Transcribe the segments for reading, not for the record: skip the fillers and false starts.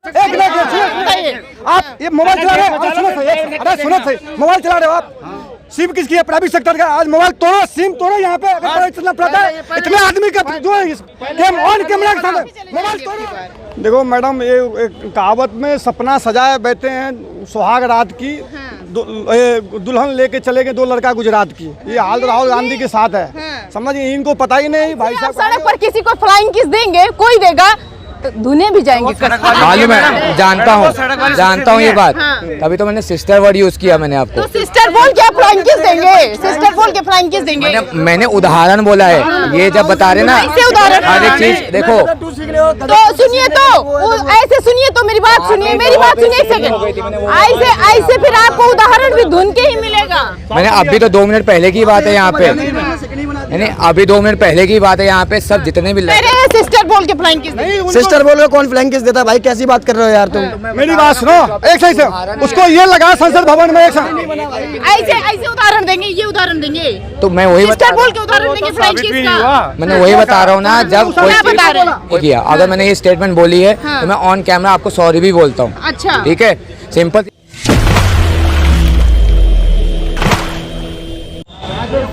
आप ये मोबाइल चला रहे हो, अरे सुनो सही, मोबाइल चला रहे हो आप। सिम किसकी है? प्राइवेट सेक्टर का। आज मोबाइल तोड़ो, सिम तोड़ो यहाँ पे। अगर इतना पड़ता है इतने आदमी का जो ऑन कैमरा के साथ मोबाइल तोड़ो। देखो मैडम, ये एक कहावत में सपना सजाए बैठे हैं सुहाग रात की, दुल्हन लेके चले गए 2 लड़का गुजरात की। ये हाल राहुल गांधी के साथ है, समझिए। इनको पता ही नहीं भाई साहब। सड़क पर किसी को फ्लाइंग किस देंगे, कोई देगा तो धुने भी जाएंगे। मालूम है, जानता हूँ ये बात। तभी तो मैंने सिस्टर वर्ड यूज किया मैंने आपको। तो सिस्टर बोल के फ्लाइंग किस देंगे? सिस्टर बोल के फ्लाइंग किस देंगे? मैंने उदाहरण बोला है। ये जब बता रहे ना उदाहरण, हर एक चीज देखो। तो सुनिए, तो ऐसे सुनिए, तो मेरी बात सुनिए, मेरी बात सुनिए एक सेकंड। ऐसे फिर आपको उदाहरण भी धुन के ही मिलेगा। मैंने अभी तो 2 मिनट पहले की बात है यहाँ पे, नहीं अभी 2 मिनट पहले की बात है यहाँ पे। सब जितने भी सिस्टर बोल के फ्लाइंग किस देंगे? सिस्टर बोल के कौन फ्लाइंग किस देता है भाई? कैसी बात कर रहे हो यार तुम? मेरी बात सुनो एक सही से। उसको ये लगा संसद भवन में एक ऐसे उदाहरण देंगे, ये उदाहरण देंगे। तो मैं वही सिस्टर बोल के उदाहरण देंगे फ्लाइंग किस का। मैंने वही बता रहा हूँ ना। जब कोई किया, अगर मैंने ये स्टेटमेंट बोली है तो मैं ऑन कैमरा आपको सॉरी भी बोलता हूँ। अच्छा, ठीक है, सिंपल।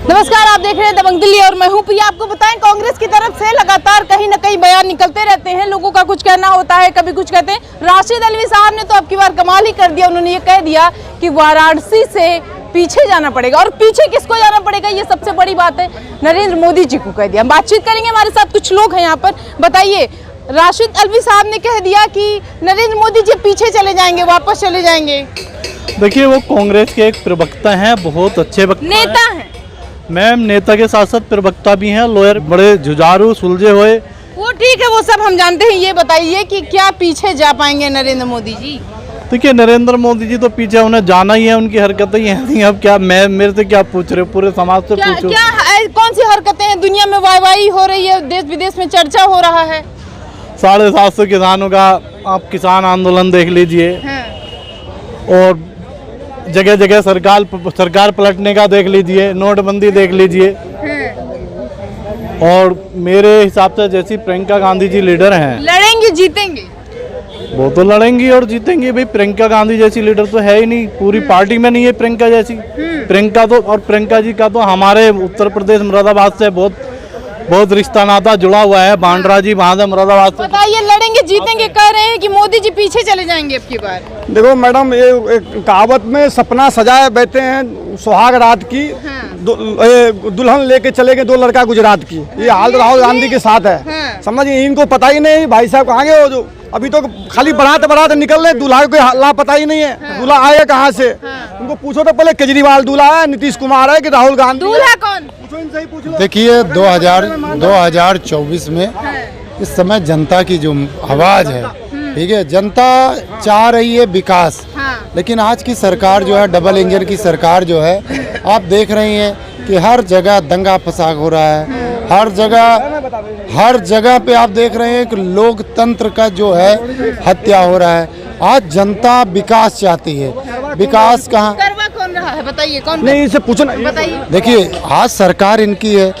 नमस्कार, आप देख रहे हैं दबंग दिल्ली और मैं हूं प्रिया। आपको बताएं, कांग्रेस की तरफ से लगातार कहीं न कहीं बयान निकलते रहते हैं। लोगों का कुछ कहना होता है, कभी कुछ कहते हैं। राशिद अल्वी साहब ने तो अब की बार कमाल ही कर दिया। उन्होंने ये कह दिया कि वाराणसी से पीछे जाना पड़ेगा। और पीछे किसको जाना पड़ेगा, ये सबसे बड़ी बात है, नरेंद्र मोदी जी को कह दिया। हम बातचीत करेंगे, हमारे साथ कुछ लोग हैं यहाँ पर। बताइए, राशिद अल्वी साहब ने कह दिया कि नरेंद्र मोदी जी पीछे चले जाएंगे, वापस चले जाएंगे। देखिए, वो कांग्रेस के एक प्रवक्ता हैं, बहुत अच्छे नेता हैं मैम। नेता के साथ साथ प्रवक्ता भी हैं, लॉयर, बड़े जुझारू सुलझे हुए। वो ठीक है, वो सब हम जानते हैं। ये बताइए कि क्या पीछे जा पाएंगे नरेंद्र मोदी जी? देखिए, नरेंद्र मोदी जी तो पीछे उन्हें जाना ही है। उनकी हरकतें ही हैं। अब क्या मैं मेरे से क्या पूछ रहे हो? पूरे समाज से पूछो। क्या कौन सी हरकतें हैं? दुनिया में वाहवाही हो रही है, देश विदेश में चर्चा हो रहा है। 750 किसानों का आप किसान आंदोलन देख लीजिए, और जगह जगह सरकार पलटने का देख लीजिए, नोटबंदी देख लीजिए। और मेरे हिसाब से जैसी प्रियंका गांधी जी लीडर हैं, लड़ेंगे जीतेंगे। वो तो लड़ेंगी और जीतेंगी भाई। प्रियंका गांधी जैसी लीडर तो है ही नहीं, पूरी पार्टी में नहीं है प्रियंका जैसी। प्रियंका जी का तो हमारे उत्तर प्रदेश मुरादाबाद से बहुत रिश्ता नाता जुड़ा हुआ है। बांड्रा जी वहाँ से मुरादाबाद से। बताइए, लड़ेंगे जीतेंगे कह रहे हैं कि मोदी जी पीछे चले जाएंगे अब की बार? देखो मैडम, ये एक कहावत में सपना सजाए बैठे हैं सुहाग रात की, दुल्हन लेके चले गए 2 लड़का गुजरात की। ये हाल राहुल गांधी के साथ है, समझिए। इनको पता ही नहीं भाई साहब कहाँ गए हो। जो अभी तो खाली बारात निकल रहे, दूल्हा को लापता ही नहीं है। दूल्हा आया कहाँ से? उनको पूछो तो पहले केजरीवाल दूल्हा है, नीतीश कुमार है कि राहुल गांधी? दूल्हा कौन? देखिए, 2024 में इस समय जनता की जो आवाज है, ठीक है, जनता चाह रही है विकास। लेकिन आज की सरकार जो है, डबल इंजन की सरकार जो है, आप देख रहे हैं कि हर जगह दंगा फसाद हो रहा है। हर जगह पे आप देख रहे हैं कि लोकतंत्र का जो है हत्या हो रहा है। आज जनता विकास चाहती है। विकास कहाँ कौन रहा है बताइए? कौन? नहीं, इसे पूछना। बताइए। देखिए, आज सरकार इनकी है,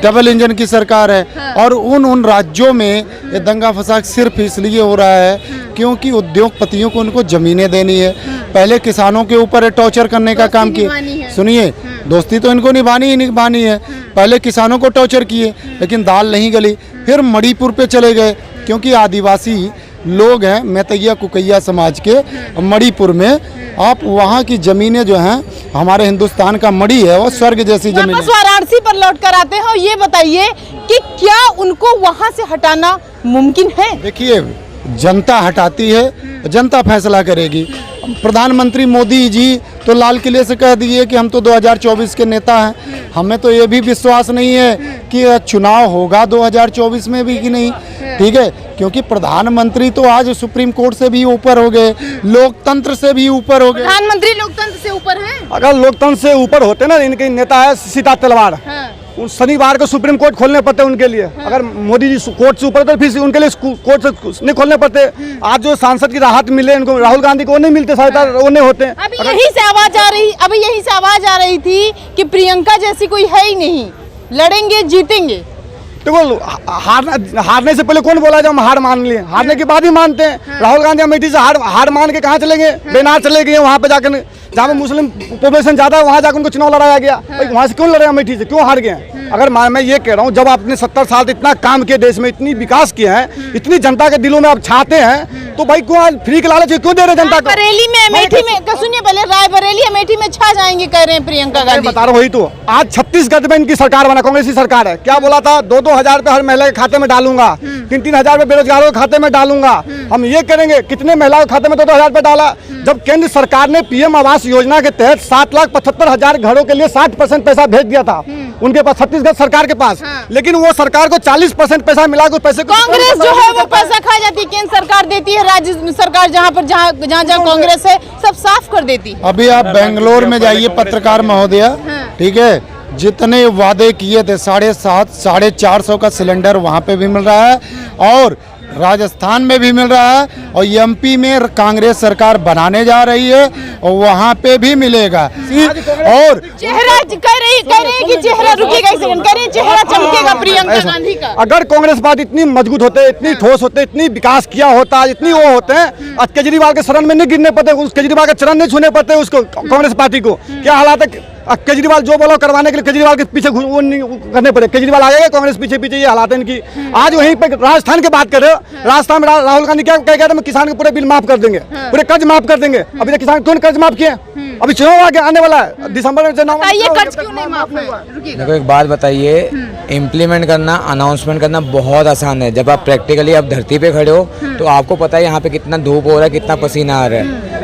डबल इंजन की सरकार है। और उन राज्यों में ये दंगा फसाद सिर्फ इसलिए हो रहा है क्योंकि उद्योगपतियों को उनको जमीनें देनी है। पहले किसानों के ऊपर टॉर्चर करने का काम किया। सुनिए, दोस्ती तो इनको निभानी है। पहले किसानों को टॉर्चर किए, लेकिन दाल नहीं गली। फिर मणिपुर पे चले गए, क्योंकि आदिवासी लोग हैं, मैतैया कुकैया समाज के मणिपुर में। आप वहाँ की जमीनें जो हैं, हमारे हिंदुस्तान का मणि है, वो स्वर्ग जैसी जमीन है। वाराणसी पर लौट कर आते हैं और ये बताइए कि क्या उनको वहाँ से हटाना मुमकिन है? देखिए, जनता हटाती है, जनता फैसला करेगी। प्रधानमंत्री मोदी जी तो लाल किले से कह दिए कि हम तो 2024 के नेता हैं। हमें तो ये भी विश्वास नहीं है कि चुनाव होगा 2024 में भी कि नहीं, ठीक है, क्योंकि प्रधानमंत्री तो आज सुप्रीम कोर्ट से भी ऊपर हो गए, लोकतंत्र से भी ऊपर हो गए। प्रधानमंत्री लोकतंत्र से ऊपर है? अगर लोकतंत्र से ऊपर होते ना, इनके नेता है सीता तलवार। शनिवार को सुप्रीम कोर्ट खोलने पड़ते उनके लिए। अगर मोदी जी कोर्ट से ऊपर तो फिर उनके लिए कोर्ट से नहीं खोलने पड़ते। आज जो सांसद की राहत मिले इनको, राहुल गांधी को नहीं मिलते, वो नहीं होते। अभी यही से आवाज आ रही थी कि प्रियंका जैसी कोई है ही नहीं, लड़ेंगे जीतेंगे। देखो हारने से पहले कौन बोला जब हम हार मान लिए, हारने के बाद ही मानते हैं। राहुल गांधी अमेठी से हार मान के कहाँ चले गए, बेनार चले गए, वहाँ पे जाकर जहाँ पे मुस्लिम पॉपुलेशन ज्यादा है वहाँ जाकर उनको चुनाव लड़ाया गया। भाई वहाँ से क्यों लड़े, अमेठी से क्यों हार गए? अगर मैं ये कह रहा हूँ, जब आपने 70 साल से इतना काम किया, देश में इतनी विकास किए हैं, इतनी जनता के दिलों में आप छाते हैं, तो भाई क्यों आज फ्री के लालच क्यों दे रहे जनता को? रायबरेली में अमेठी में सुनिए पहले, रायबरेली अमेठी में छा जाएंगे कह रहे हैं प्रियंका गांधी। बता रहा हूँ, वही तो आज छत्तीसगढ़ में इनकी सरकार बना, कांग्रेस की सरकार है। क्या बोला था, 2-2 हजार रुपए हर महिला के खाते में डालूंगा, 3-3 हजार रुपए बेरोजगारों के खाते में डालूंगा। हम ये करेंगे, कितने महिलाओं के खाते में 2-2 हजार रुपए डाला? जब केंद्र सरकार ने पीएम आवास योजना के तहत 7,75,000 घरों के लिए 60% पैसा भेज दिया था उनके पास, छत्तीसगढ़ सरकार के पास। लेकिन वो सरकार को 40% पैसा मिला, उस पैसे को कांग्रेस जो है वो पैसा खा जाती है, केंद्र सरकार देती है, राज्य सरकार जहाँ कांग्रेस है सब साफ कर देती। अभी आप बेंगलोर में जाइए पत्रकार महोदया, ठीक है, जितने वादे किए थे 750, 450 का सिलेंडर वहाँ पे भी मिल रहा है और राजस्थान में भी मिल रहा है और एमपी में कांग्रेस सरकार बनाने जा रही है और वहाँ पे भी मिलेगा। और चेहरा कह रही कि चेहरा रुकेगा, एक सेकंड, कह रही चेहरा चमकेगा प्रियंका गांधी का। अगर कांग्रेस पार्टी इतनी मजबूत होते, इतनी ठोस होते, इतनी विकास किया होता, इतनी वो होते हैं, आज केजरीवाल के शरण में नहीं गिरने पड़ते, उस केजरीवाल के चरण नहीं छूने पड़ते उसको, कांग्रेस पार्टी को। क्या हालात है, केजरीवाल जो बोलो करवाने के लिए केजरीवाल के पीछे वो नहीं करने पड़े, केजरीवाल आ गए, कांग्रेस पीछे पीछे, ये हालात है इनकी। आज वहीं पे राजस्थान की बात कर रहे हो, राजस्थान में राहुल गांधी क्या कह गया था, किसान के पूरे बिल माफ कर देंगे, पूरे कर्ज माफ कर देंगे। अभी तक किसान क्यों कर्ज माफ किए? अभी चुनाव आगे आने वाला है, दिसंबर में चुनाव। कर्ज क्यों नहीं माफ है? देखो एक बात बताइए, इम्प्लीमेंट करना, अनाउंसमेंट करना बहुत आसान है। जब आप प्रैक्टिकली आप धरती पे खड़े हो तो आपको पता है यहाँ पे कितना धूप हो रहा है, कितना पसीना आ रहा है।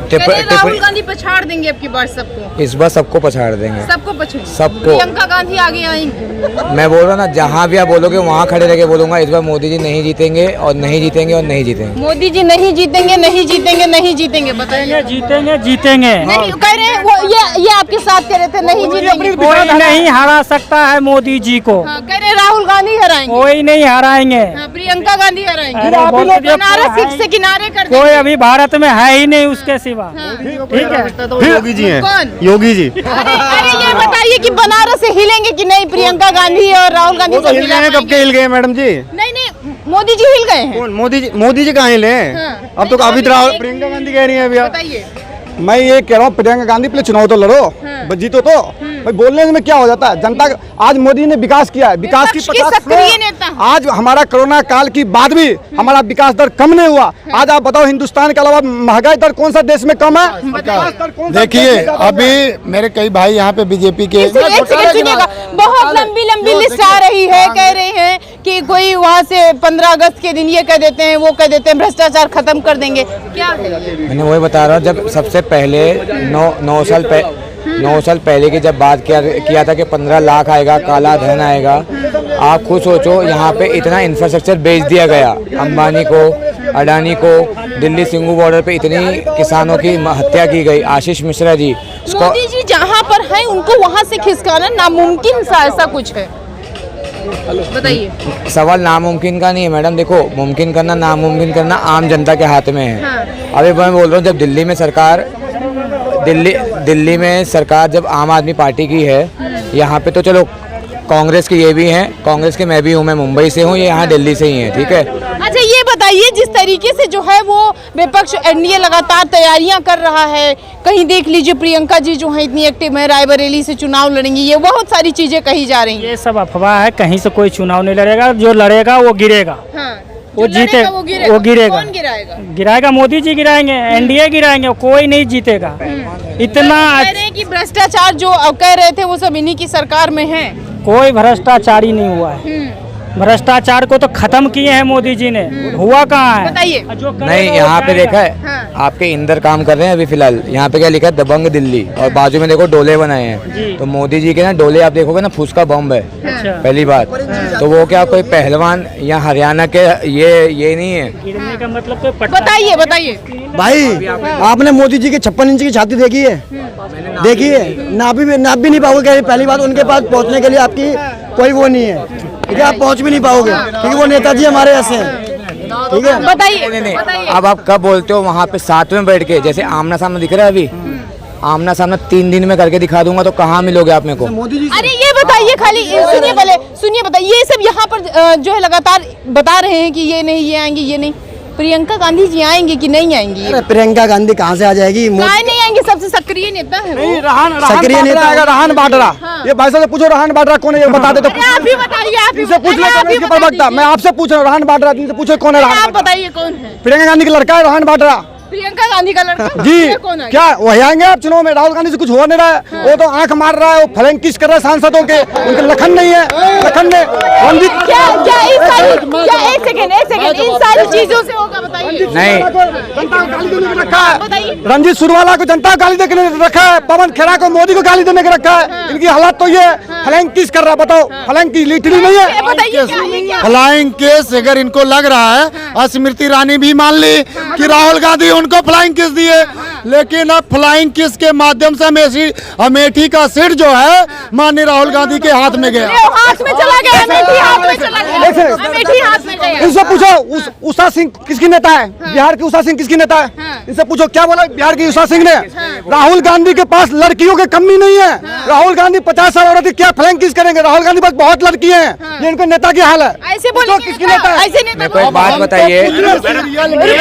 राहुल गांधी पछाड़ देंगे अब की बार सबको, इस बार सबको पछाड़ देंगे, सबको पछाड़, सबको। प्रियंका गांधी आगे आएंगे। मैं बोल रहा हूँ ना, जहाँ भी आप बोलोगे वहाँ खड़े रह के बोलूंगा, इस बार मोदी जी नहीं जीतेंगे और नहीं जीतेंगे और नहीं जीतेंगे। मोदी जी नहीं जीतेंगे, नहीं जीतेंगे, नहीं जीतेंगे, बताइए। जीतेंगे, जीतेंगे नहीं कह रहे हैं वो, ये आपके साथ कह रहे थे नहीं जीतेंगे। कोई नहीं हरा सकता है मोदी जी को। कह रहे राहुल गांधी हराएंगे, कोई नहीं हराएंगे, प्रियंका गांधी हराएंगे। बनारस सिख से किनारे कर कोई अभी भारत में है ही नहीं उसके सिवा। ठीक है, योगी जी हैं। कौन? योगी जी। अरे ये बताइए कि बनारस से हिलेंगे कि नहीं प्रियंका गांधी और राहुल गांधी से हिला पाएंगे? कब के हिल गए मैडम जी? नहीं मोदी जी हिल गए हैं। मोदी जी कहाँ हिले? अब तो अभी प्रियंका गांधी कह रही है अभी। बताइए। मैं ये कह रहा हूँ, प्रियंका गांधी पहले चुनाव तो लड़ो, जीतो तो। भाई बोलने में क्या हो जाता है, जनता आज मोदी ने विकास किया है, विकास की 50 नेता। आज हमारा कोरोना काल की बाद भी हमारा विकास दर कम नहीं हुआ। आज आप बताओ, हिंदुस्तान के अलावा महंगाई दर कौन सा देश में कम है? देखिए अभी मेरे कई भाई यहाँ पे बीजेपी के, बहुत लंबी लिस्ट आ रही है, कह रहे हैं कि कोई वहाँ से 15 अगस्त के दिन ये कह देते हैं, वो कह देते हैं, भ्रष्टाचार खत्म कर देंगे। क्या मैंने वही बता रहा हूँ, जब सबसे पहले 9 साल पहले की जब बात किया था कि 15 लाख आएगा, काला धन आएगा। आप खुद सोचो, यहाँ पे इतना इंफ्रास्ट्रक्चर बेच दिया गया अंबानी को, अडानी को। दिल्ली सिंगू बॉर्डर पे इतनी किसानों की हत्या की गई। आशीष मिश्रा जी, मोदी जी जहाँ पर हैं उनको वहाँ से खिसकाना नामुमकिन सा, ऐसा कुछ है? बताइए। सवाल नामुमकिन का नहीं है मैडम। देखो, मुमकिन करना, नामुमकिन करना आम जनता के हाथ में है। अभी मैं बोल रहा हूँ, जब दिल्ली में सरकार जब आम आदमी पार्टी की है, यहाँ पे तो चलो कांग्रेस के ये भी हैं, कांग्रेस के मैं भी हूँ, मैं मुंबई से हूँ, ये यहाँ दिल्ली से ही हैं, ठीक है। अच्छा ये बताइए, जिस तरीके से जो है वो विपक्ष एनडीए लगातार तैयारियां कर रहा है, कहीं देख लीजिए प्रियंका जी जो है इतनी एक्टिव है, रायबरेली से चुनाव लड़ेंगी, ये बहुत सारी चीजें कही जा रही हैं। ये सब अफवाह है, कहीं से कोई चुनाव नहीं लड़ेगा। जो लड़ेगा वो गिरेगा। वो जीते, वो गिरेगा। कौन गिराएगा? गिराएगा मोदी जी गिराएंगे, एनडीए गिराएंगे, कोई नहीं जीतेगा। इतना कह रहे हैं कि भ्रष्टाचार जो कह रहे थे वो सब इन्हीं की सरकार में है। कोई भ्रष्टाचारी नहीं हुआ है। भ्रष्टाचार को तो खत्म किए हैं मोदी जी ने, हुआ कहाँ है? बताइए। नहीं, यहाँ पे देखा है, आपके इंदर काम कर रहे हैं अभी फिलहाल। यहाँ पे क्या लिखा है, दबंग दिल्ली, और बाजू में देखो डोले बनाए हैं। तो मोदी जी के ना डोले आप देखोगे ना, फूसका बम है। पहली बात तो वो क्या कोई पहलवान या हरियाणा के ये नहीं है। गिरने का मतलब कोई बताइए भाई, आपने मोदी जी की 56 इंच की छाती देखी है? देखिए, नाप भी नहीं पाओगे। पहली बात, उनके पास पहुंचने के लिए आपकी कोई वो नहीं है, ठीक है, आप पहुंच भी नहीं पाओगे क्योंकि वो नेताजी हमारे ऐसे हैं, ठीक है। बताइए। नहीं, अब आप कब बोलते हो वहाँ पे साथ में बैठ के, जैसे आमना सामने दिख रहा है अभी, आमना सामना 3 दिन में करके दिखा दूंगा, तो कहाँ मिलोगे आप मेरे को? अरे ये बताइए, खाली सुनिए पहले, सुनिए बताइए, ये सब यहाँ पर जो है लगातार बता रहे हैं कि ये नहीं, ये आएंगी, ये नहीं, प्रियंका गांधी जी आएंगी कि नहीं आएंगी? अरे प्रियंका गांधी कहाँ से आ जाएगी? काहे नहीं आएंगे? सबसे सक्रिय नेता है वो। सक्रिय नेता आएगा राहन बाटरा। ये भाई साहब से पूछो राहन बाटरा कौन है, ये बता दे तो। अरे आप ही बताइए, आप ही इनसे पूछ लो कौन है इसके प्रवक्ता। मैं आपसे पूछ रहा हूँ राहन बाटरा, इनसे पूछो कौन है राहन आप बाटरा। बताइए कौन है? प्रियंका गांधी का लड़का है राहन बाटरा प्रियंका गांधी का लड़का जी। ये कौन है? क्या वही आएंगे आप चुनाव में? राहुल गांधी से कुछ हो नहीं रहा है, वो तो आंख मार रहा है, वो फ्लैंक किस कर रहा है सांसदों के, उनके लखन नहीं है, लखन ने रंजीत क्या क्या इन सारी, क्या एक सेकंड इन सारी चीजों से होगा बताइए? नहीं, जनता को गाली देने के रखा है, बताइए। रंजीत सुरवाला को जनता को गाली देने के रखा है, पवन खेड़ा को मोदी को गाली देने के रखा है। इनकी हालत तो ये फ्लैंक किस कर रहा है, बताओ। फ्लैंक की लिटरी नहीं है। बताइए क्या ये क्या? फ्लाइंग केस अगर इनको लग रहा है, स्मृति ईरानी भी मान ली कि राहुल गांधी उनको फ्लाइंग किस दिए, लेकिन अब फ्लाइंग किस के माध्यम से अमेठी का सीट जो है माननीय राहुल गांधी के हाथ में गया। हाथ में चला गया, अमेठी हाथ में चला गया, अमेठी हाथ में गया। इनसे पूछो उषा सिंह किसकी नेता है? बिहार की उषा सिंह किसकी नेता है? इनसे पूछो क्या बोला बिहार की उषा सिंह ने? राहुल गांधी के पास लड़कियों की कमी नहीं है। राहुल गांधी 50 साल औरत क्या फ्लैंक किस करेंगे? राहुल गांधी पास बहुत लड़की हैं, ये इनके नेता की हाल है। ऐसे बोलो किसकी नेता है? ऐसे नेता मेरे को एक बात बताइए, एक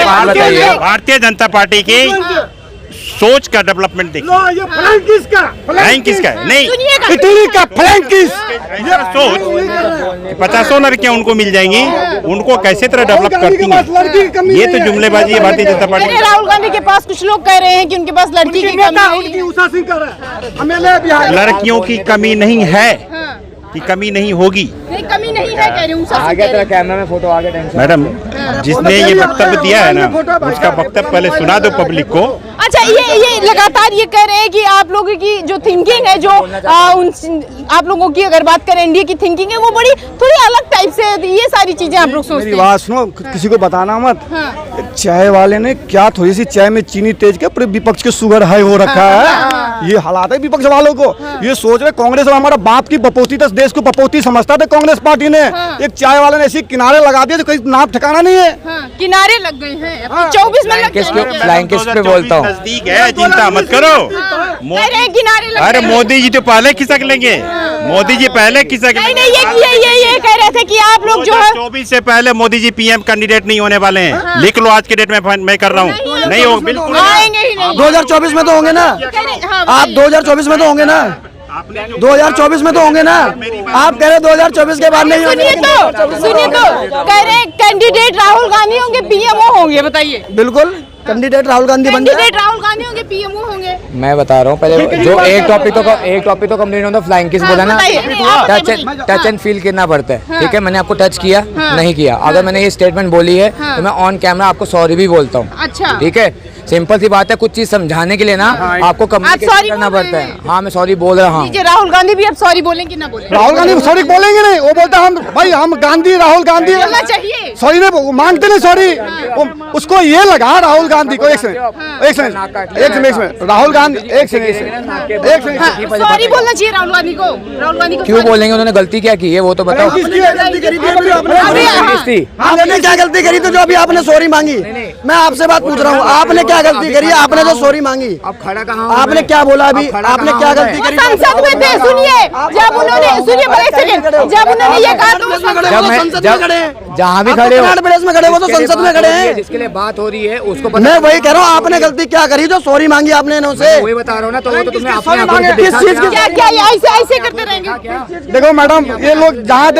बात बताइए। भारतीय जनता पार्टी की सोच का डेवलपमेंट देखिए। ये फ्लैंक किसका? फ्लैंक किसका है? नहीं, इटली का फ्लैंक किस? ये सोच 50 लड़कियां उनको मिल जाएंगी, उनको कैसे तरह डेवलप करती हैं, ये तो जुमलेबाजी है भारतीय जनता पार्टी। अरे राहुल गांधी के पास कुछ लोग कह रहे हैं कि उनके पास लड़की की कमी नहीं है। उषा सिंह कर रहा है एमएलए बिहार। लड़कियों की कमी नहीं है, कि कमी नहीं होगी। नहीं, कमी नहीं है कह रही हूँ। आगे तेरा कैमरा में फोटो आगे टेंशन। मैडम, जिसने ये वक्तव्य दिया है ना, उसका वक्तव्य पहले सुना दो पब्लिक को। अच्छा, ये लगातार ये कह रहे हैं कि आप लोगों की जो थिंकिंग है, जो आप लोगों की अगर बात करें इंडिया की थिंकिंग है, वो बड़ी थोड़ी अलग टाइप से है। ये सारी चीजें आप लोग सोचते मेरी हैं। बात सुनो, किसी को बताना मत। चाय वाले ने क्या थोड़ी सी चाय में चीनी तेज के पूरे विपक्ष के शुगर हाई हो रखा है। ये हालात है विपक्ष वालों को। ये सोच रहे कांग्रेस हमारा बाप की बपोती, तो देश को बपोती समझता था कांग्रेस पार्टी ने। एक चाय वाले ने ऐसी किनारे लगा दिए तो कहीं नाप ठिकाना नहीं है। किनारे लग गए हैं 24 में फ्लाइंग किस पे बोलता हूँ। नजदीक है, चिंता मत करो। किनारे लग अरे गए। मोदी जी तो पहले खिसक लेंगे, मोदी जी पहले खिसक नहीं लेंगे। नहीं, ये कह रहे थे कि आप लोग जो है 2024 से पहले मोदी जी पीएम कैंडिडेट नहीं होने वाले हैं। लिख लो आज के डेट में, मैं कर रहा हूँ। नहीं हो, बिल्कुल आएंगे ही नहीं। 2024 में तो होंगे ना आप? 2024 में तो होंगे ना? 2024 में तो होंगे ना? आप कह रहे 2024 के बाद नहीं होंगे? सुनिए तो कह रहे हैं कैंडिडेट राहुल गांधी होंगे, पीएमओ होंगे। बताइए। बिल्कुल, कैंडिडेट राहुल गांधी बन जाए। कैंडिडेट राहुल गांधी होंगे, पीएमओ होंगे। मैं बता रहा हूँ पहले, जो एक टॉपिक तो कंप्लीट होता है। फ्लाइंग किस बोला ना, बताइए। टच एंड फील करना पड़ता है। ठीक है, मैंने आपको टच किया नहीं किया, अगर मैंने ये स्टेटमेंट बोली है तो मैं ऑन कैमरा आपको सॉरी भी बोलता हूँ। अच्छा, ठीक है, सिंपल सी बात है। कुछ चीज समझाने के लिए ना आपको कम्युनिकेट करना पड़ता है। हाँ, मैं सॉरी बोल रहा हूँ। राहुल गांधी भी अब सॉरी बोलेंगे ना बोले? राहुल गांधी सॉरी बोलेंगे नहीं। वो बोलता हम भाई हम गांधी राहुल गांधी बोलना चाहिए। सॉरी नहीं मांगते नहीं सॉरी। उसको ये लगा राहुल गांधी को, एक सेकंड राहुल गांधी एक सेकंड सॉरी बोलना चाहिए राहुल गांधी को। राहुल गांधी को क्यों बोलेंगे? उन्होंने गलती क्या की है वो तो बताओ। आपने क्या गलती करी तो जो अभी आपने सॉरी मांगी? मैं आपसे बात पूछ रहा हूँ, आपने क्या गलती करी? आपने तो सॉरी मांगी, अब खड़ा कहाँ? आपने क्या बोला अभी? आपने क्या गलती करी? संसद में थे, सुनिए। जब उन्होंने एक सेकंड, जब उन्होंने ये कहा तो संसद में खड़े हैं, जहाँ भी खड़े हो, प्रेस में खड़े हो तो संसद में खड़े हैं। जिसके लिए बात हो रही है उसको मैं वही कह रहा हूँ, आपने गलती क्या करी जो सॉरी मांगी आपने इनसे? वही बता रहा हूँ ना। तो वो तो तुमने किस चीज़ अपने किस चीज की? क्या क्या ये ऐसे करते रहेंगे? देखो मैडम, ये लोग जहाँ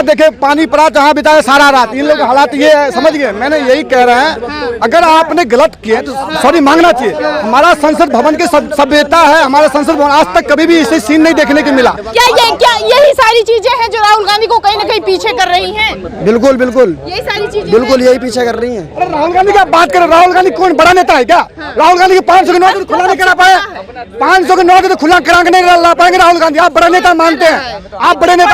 देखे पानी पड़ा, जहाँ बिताए सारा रात। इन लोग हालात ये है, समझ गए? मैंने यही कह रहे हैं, अगर आपने गलत किए तो सॉरी मांगना चाहिए। हमारा संसद भवन की सभ्यता है, हमारा संसद भवन आज तक कभी भी ऐसे सीन नहीं देखने को मिला। क्या यही सारी चीजें हैं जो राहुल गांधी को कहीं ना कहीं पीछे कर रही हैं? बिल्कुल बिल्कुल यही सारी चीजें बिल्कुल यही पीछे कर रही हैं। अरे राहुल गांधी की आप बात करें, राहुल गांधी कौन बड़ा नेता है क्या? राहुल गांधी के 500 के नौकरी खुला नहीं करा पाए। 500 के नौकरी तो खुला करा के नहीं ला पाएंगे राहुल गांधी। आप बड़ा नेता मानते हैं, आप बड़े नेता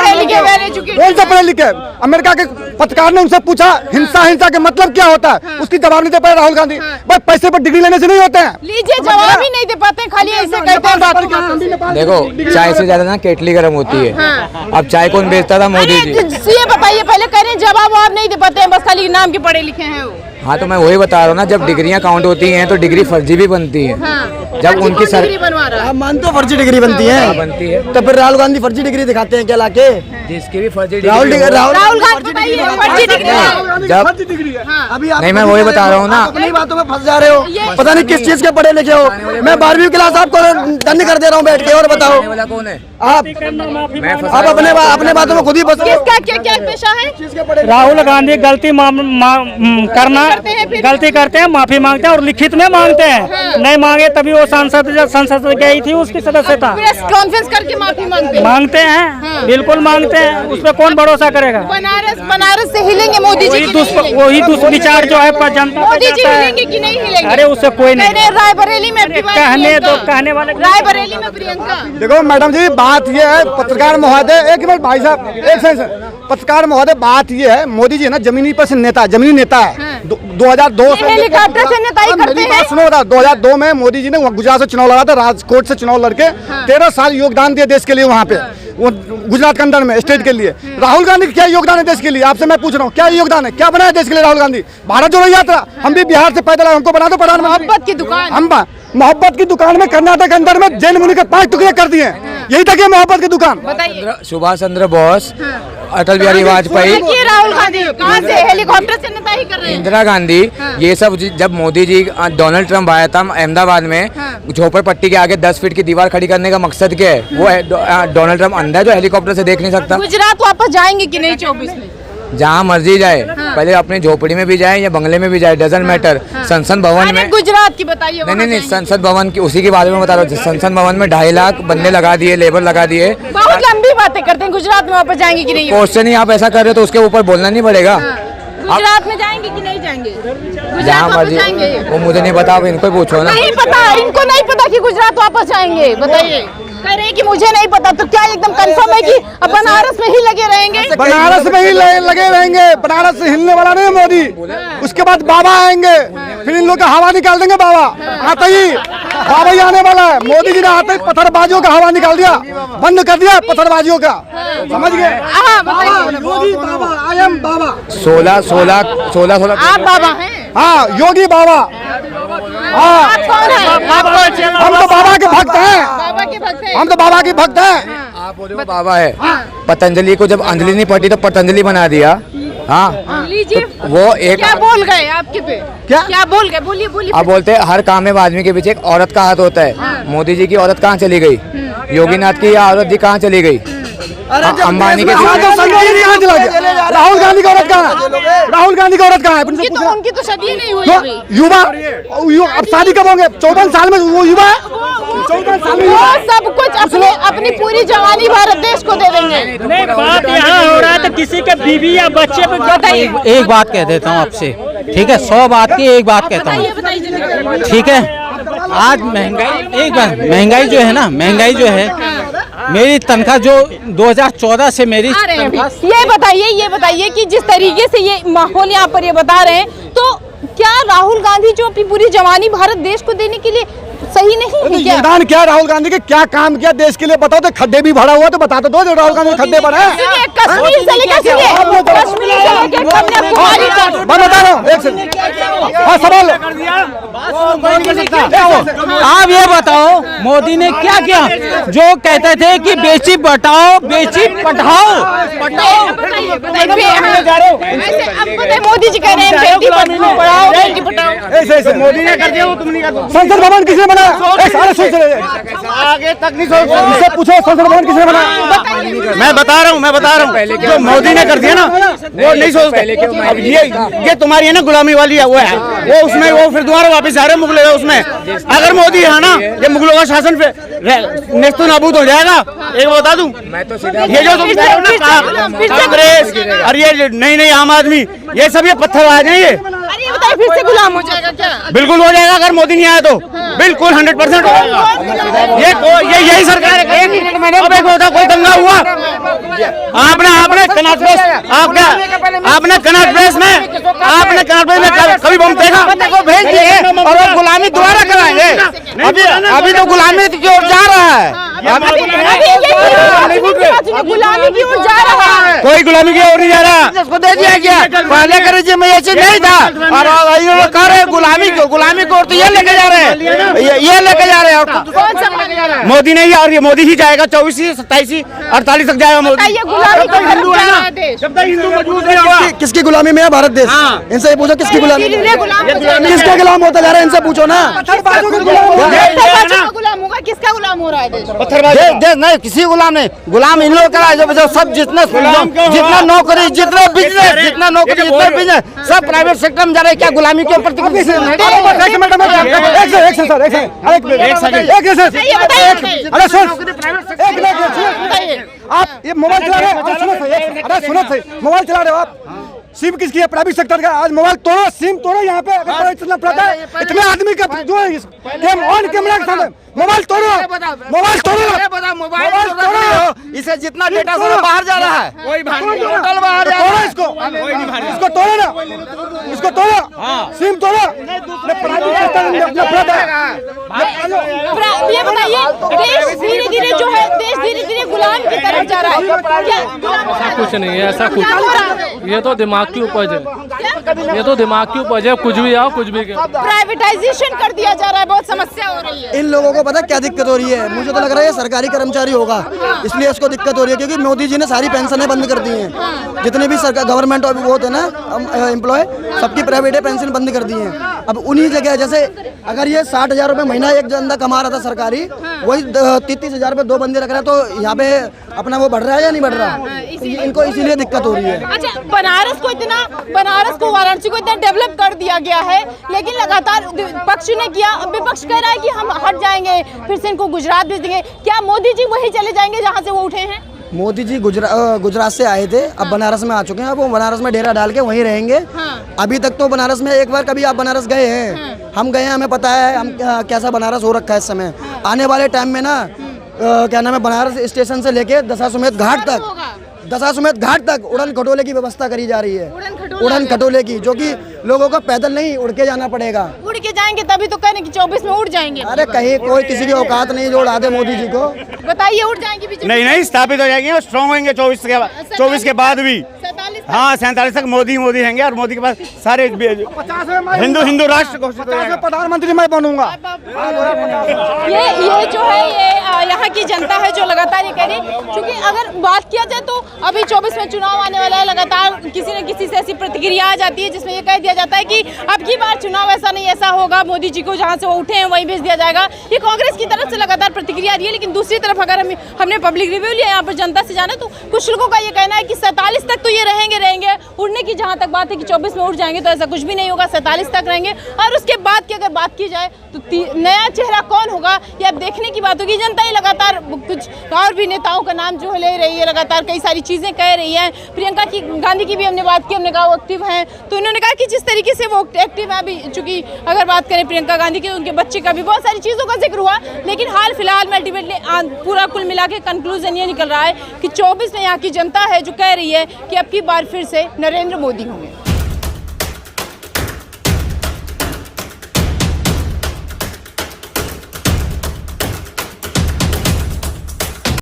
कौन सा पढ़े लिखे? अमेरिका के पत्रकार ने उनसे पूछा हिंसा के मतलब क्या होता है, उसकी जवाब नहीं दे पाए राहुल गांधी। भाई पैसे पर डिग्री लेने से नहीं होते हैं। लीजिए, जवाब ही नहीं दे पाते, खाली ऐसे कहते हैं बात। देखो, चाय से ज्यादा ना केटली गर्म होती है। अब चाय कौन बेचता था? मोदी जी। ये बताइए, पहले कह रहे हैं जवाब आप नहीं दे पाते हैं, बस खाली नाम के पढ़े लिखे हैं वो। हाँ, तो मैं वही बता रहा हूँ ना, जब डिग्रियां काउंट होती हैं तो डिग्री फर्जी भी बनती है। जब उनकी बनवा रहा है। आप मानते हो फर्जी डिग्री बनती है? बनती है तो फिर राहुल गांधी फर्जी डिग्री दिखाते हैं क्या लाके? जिसकी भी फर्जी राहुल राहुल गांधी बताइए, फर्जी डिग्री जब अभी आप नहीं, मैं वही बता रहा हूँ ना। अपनी बातों में फंस जा रहे हो, पता नहीं किस चीज के पढ़े लिखे हो। मैं 12वीं क्लास आपको दंड कर दे रहा हूँ बैठ के, और बताओ वाला कौन है? आप अपने बातों में खुद ही फंस रहे हो। किसका क्या क्या पेशा है? राहुल गांधी गलती करना गलती करते हैं, माफी मांगते हैं और लिखित में मांगते हैं। नहीं मांगे तभी वो संसद गई थी उसकी सदस्यता। प्रेस कॉन्फ्रेंस करके माफी मांगते हैं, बिल्कुल मांगते हैं। उस पर कौन भरोसा करेगा? बनारस से हिलेंगे मोदी जी? वही दुष्विचार जो है जनता मोदी जी हिलेंगे कि नहीं हिलेंगे? अरे उससे कोई नहीं। रायबरेली में कहने वाले रायबरेली में प्रियंका। देखो मैडम जी, बात ये है पत्रकार महोदय, एक मिनट भाई साहब, एक सेकंड। पत्रकार महोदय, बात ये है, मोदी जी है ना जमीनी पर से नेता, जमीनी नेता है। 2002 से हेलीकॉप्टर से नेताई करते हैं। सुनो, 2002 में मोदी जी ने गुजरात से चुनाव लड़ा था, राजकोट से चुनाव लड़के 13 साल योगदान दिया देश के लिए वहाँ पे, वो गुजरात के अंदर में स्टेट के लिए। राहुल गांधी क्या योगदान है देश के लिए? आपसे मैं पूछ रहा हूँ, क्या योगदान है, क्या बनाया देश के लिए राहुल गांधी? भारत जोड़ो यात्रा, हम भी बिहार से पैदल आए, हमको बना दो प्रधानमंत्री। मोहब्बत की दुकान, हम मोहब्बत की दुकान में कर्नाटक के अंदर में जैन मुनि के 5 टुकड़े कर दिए, यही तक है मोहब्बत की दुकान। सुभाष चंद्र बोस, अटल बिहारी वाजपेयी, राहुल गांधी कहाँ से हेलीकॉप्टर से नेताई कर रहे हैं? इंदिरा गांधी, ये सब जब मोदी जी, डोनाल्ड ट्रंप आया था अहमदाबाद में, झोपड़पट्टी के आगे 10 फीट की दीवार खड़ी करने का मकसद क्या है? वो है डोनाल्ड ट्रंप अंधा है जो हेलीकॉप्टर से देख नहीं सकता। गुजरात वापस जाएंगे कि नहीं 24 में? जहाँ मर्जी जाए, पहले अपनी झोपड़ी में भी जाए या बंगले में भी जाए, डजंट मैटर। संसद भवन में, गुजरात की बताइए। नहीं, संसद भवन की, उसी के बारे में बता रहा हूँ। संसद भवन में 2.5 लाख बंदे लगा दिए, लेबर लगा दिए। बहुत लंबी बातें करते हैं। गुजरात में वापस जाएंगे कि नहीं? क्वेश्चन ही आप ऐसा कर रहे हो तो उसके ऊपर बोलना नहीं पड़ेगा। गुजरात में जाएंगे कि नहीं जाएंगे? जहाँ मर्जी, वो मुझे नहीं पता, आप इनको पूछो ना। नहीं पता, इनको नहीं पता कि गुजरात वापस जाएंगे। बताइए, कह रहे हैं कि मुझे नहीं पता, तो क्या एकदम कंफर्म है कि अब बनारस में ही लगे रहेंगे? बनारस में ही लगे रहेंगे, बनारस से हिलने वाला नहीं है मोदी। उसके बाद बाबा आएंगे, फिर इन लोग का हवा निकाल देंगे। बाबा आते ही, बाबा ही आने वाला है। मोदी जी ने आते ही पत्थरबाजियों का हवा निकाल दिया, बंद कर दिया पत्थरबाजियों का, समझ गए? योगी बाबा, आई एम बाबा। 16 आप बाबा हैं? हाँ, योगी बाबा। हाँ, आप कौन हैं? हम तो बाबा के भक्त हैं। बाबा के भक्त हैं। हम तो बाबा के भक्त हैं। आप बोले वो बाबा है। पतंजलि को जब अंजलि नहीं पड़ी तो पतंजलि बना दिया। हाँ, लीजिए, तो वो एक क्या बोल गए आपके पे? क्या बोल गए? बोलिए बोलिए। आप बोलते हैं हर काम में आदमी के पीछे एक औरत का हाथ होता है। मोदी जी की औरत कहाँ चली गई? योगीनाथ की औरत जी कहाँ चली गई? अंबानी के राहुल गांधी की औरत कहाँ है? राहुल गांधी की औरत कहाँ है? उनकी तो शादी नहीं हुई अभी। युवा अब शादी कब होंगे? 14 साल में वो युवा है, 14 साल में वो सब कुछ अपनी पूरी जवानी भारत देश को दे देंगे। नहीं, बात यहाँ हो रहा है तो किसी के बीवी या बच्चे पे बताइए। एक बात कह देता हूँ आपसे, ठीक है? 100 बात की एक बात कहता हूँ, ठीक है? आज महंगाई, एक बात, महंगाई जो है ना, महंगाई जो है, मेरी तनख्वाह जो 2014 से मेरी ये बताइए कि जिस तरीके से ये माहौल यहाँ पर ये बता रहे हैं, तो क्या राहुल गांधी जो अपनी पूरी जवानी भारत देश को देने के लिए सही नहीं है क्या? योगदान क्या राहुल गांधी के, क्या काम किया देश के लिए बताओ तो। खड्डे भी भरा हुआ तो बता तो दो, जो राहुल गांधी खड्डे भरा है। कश्मीर से लेकर मैं बता रहा हूँ, एक सेकंड। हाँ, सवाल आप ये बताओ मोदी ने क्या किया? जो कहते थे कि बेची बटाओ, बेची पढ़ाओ, मोदी जी कह रहे हैं बेटी पढ़ाओ, बेटी पढ़ाओ। ऐसे मोदी ने कर दिया, वो तुम नहीं कर दो। संसद भवन किसने बनाया? आगे तक नहीं सोच, इससे पूछो संसद भवन किसने बनाया? मैं बता रहा हूँ, जो मोदी ने कर दिया ना, वो नहीं सोचते। अब ये तुम्हारी है ना गुलामी वाली है, वो है वो, उसमें वो फिर दोबारा वापस आ रहे मुगल उसमें। अगर मोदी है ना, ये मुगलों का शासन नेस्तो नाबूद हो जाएगा। एक बता दूं, ये जो तुम कह रहे हो ना कांग्रेस और ये नहीं आम आदमी, ये सब ये पत्थर आ जाएंगे। फिर से गुलाम हो जाएगा क्या? बिल्कुल हो जाएगा, अगर मोदी नहीं आया तो बिल्कुल 100% हो जाएगा। ये यही सरकार है। अब एक होता कोई दंगा हुआ, आपने कनॉट प्लेस, आपने कनॉट प्लेस में कभी बम देखा? भेज दिए और वो गुलामी दोबारा कराएंगे। अभी तो गुलामी की ओर जा रहा है। गुलामी की ओर जा रहा है। कोई गुलामी की ओर नहीं जा रहा, इसको दे दिया गया। पहले का रिजिम ऐसे नहीं था और कह रहे गुलामी को ओर तो ये लेके जा रहे हैं, ये लेके जा रहे हैं। कौन सा मान जा रहा है? मोदी नहीं, और ये मोदी ही जाएगा, 24 ही 27 ही 48 तक जाएगा मोदी। ये गुलामी का हिंदू है ना देश। जब तक हिंदू मजबूत नहीं होगा। किसकी गुलामी में है भारत देश? इनसे ये पूछो किसकी गुलामी में? किसके गुलाम होता जा रहा है? इनसे पूछो ना। गुलाम होगा, किसका गुलाम हो रहा है देश? देश नहीं, किसी गुलाम नहीं, गुलाम इन लोग का है। जो सब जितना नौकरी, जितना बिजनेस, जितना नौकरी, जितना बिजनेस सब प्राइवेट सेक्टर में जा रहे हैं। क्या गुलामी के ऊपर? आप ये मोबाइल चला रहे हो? अरे सुनो सही, मोबाइल चला रहे हो आप? सिम किसकी है? प्राइवेट सेक्टर का। आज मोबाइल तोड़ो, सिम तोड़ो यहाँ पे। अगर पता चलना पड़ता है इतने आदमी का जो ऑन कैमरा के सामने मोबाइल तोड़ो, मोबाइल तोड़ो, मोबाइल तोड़ो। इसे जितना डेटा बाहर जा रहा है, टोटल बाहर जा रहा है। इसको तोड़ो ना, इसको तोड़ो, सिम तोड़ो। ये बताइए, देश धीरे धीरे जो है, देश धीरे धीरे गुलाम की तरफ जा रहा है। ऐसा कुछ नहीं है, ऐसा कुछ, ये तो दिमाग की उपज है, ये तो दिमाग की उपज है। कुछ भी आओ, कुछ भी प्राइवेटाइजेशन कर दिया जा रहा है, बहुत समस्या हो रही है। इन लोगों को पता क्या दिक्कत हो रही है? मुझे तो लग रहा है सरकारी कर्मचारी होगा, इसलिए इसको दिक्कत हो रही है। क्योंकि मोदी जी ने सारी पेंशनें बंद कर दी हैं। जितने भी सरकार गवर्नमेंट और वो होते हैं ना एम्प्लॉय, सबकी प्राइवेट पेंशन बंद कर दी है। अब उन्हीं जगह जैसे अगर ये 60,000 रुपए महीना एक बंदा कमा रहा था सरकारी, वही 33,000 रुपए 2 बंदे रख रहा है, तो यहाँ पे अपना वो बढ़ रहा है या नहीं बढ़ रहा? इनको इसीलिए दिक्कत हो रही है। अच्छा, बनारस को वाराणसी को इतना डेवलप कर दिया गया है, लेकिन लगातार पक्ष ने किया, विपक्ष कह रहा है कि हम हट जाएंगे, फिर से इनको गुजरात भेज देंगे। क्या मोदी जी वही चले जाएंगे जहाँ से वो उठे हैं? मोदी जी गुजरात से आए थे, अब बनारस में आ चुके हैं। अब वो बनारस में डेरा डाल के वहीं रहेंगे। अभी तक तो बनारस में, एक बार कभी आप बनारस गए हैं? हम गए हैं, हमें पता है हम कैसा बनारस हो रखा है इस समय। आने वाले टाइम में ना क्या नाम है, बनारस स्टेशन से लेके दशाश्वमेध घाट तक उड़न खटोले की व्यवस्था करी जा रही है। उड़न खटोले की, जो कि लोगों को पैदल नहीं उड़ के जाना पड़ेगा। उड़ के जाएंगे तभी तो कहने कि 24 में उड़ जाएंगे। अरे कहीं कोई किसी की औकात नहीं जो उड़ा दे मोदी जी को। बताइए, उड़ जाएंगे बीजेपी? नहीं, स्थापित हो जाएंगे और स्ट्रॉन्ग होंगे 24 के बाद भी। 47 तक मोदी रहेंगे, और मोदी के पास सारे हिंदू राष्ट्र घोषित हो जाएगा। प्रधानमंत्री मैं बनूंगा। ये जो है, ये यहाँ की जनता है जो लगातार ये कह रही है। क्योंकि अगर बात किया जाए तो अभी 24 में चुनाव आने वाला है, लगातार किसी न किसी से ऐसी प्रतिक्रिया आ जाती है जिसमें ये कह दिया जाता है कि अब की बार चुनाव ऐसा नहीं ऐसा होगा, मोदी जी को जहाँ से वो उठे हैं वहीं भेज दिया जाएगा। ये कांग्रेस की तरफ से लगातार प्रतिक्रिया आ रही है। लेकिन दूसरी तरफ अगर हमने पब्लिक रिव्यू लिया यहाँ पर जनता से जाना, तो कुछ लोगों का ये कहना है कि 47 तक तो ये रहेंगे। उड़ने की जहाँ तक बात है कि 24 में उड़ जाएंगे, तो ऐसा कुछ भी नहीं होगा, 47 तक रहेंगे। और उसके बाद की अगर बात की जाए तो नया चेहरा कौन होगा, ये अब देखने की बात होगी। जनता ही लगातार कुछ और भी नेताओं का नाम जो है ले रही है, लगातार कई सारी चीजें कह रही है। प्रियंका गांधी की भी हमने बात की, हमने कहा वो एक्टिव हैं, तो उन्होंने कहा कि जिस तरीके से वो एक्टिव है अभी, चूंकि अगर बात करें प्रियंका गांधी की, उनके बच्चे का भी बहुत सारी चीजों का जिक्र हुआ। लेकिन हाल फिलहाल में अल्टीमेटली पूरा कुल मिला के कंक्लूजन ये निकल रहा है कि 24 में यहाँ की जनता है जो कह रही है कि अब की बार फिर से नरेंद्र मोदी होंगे।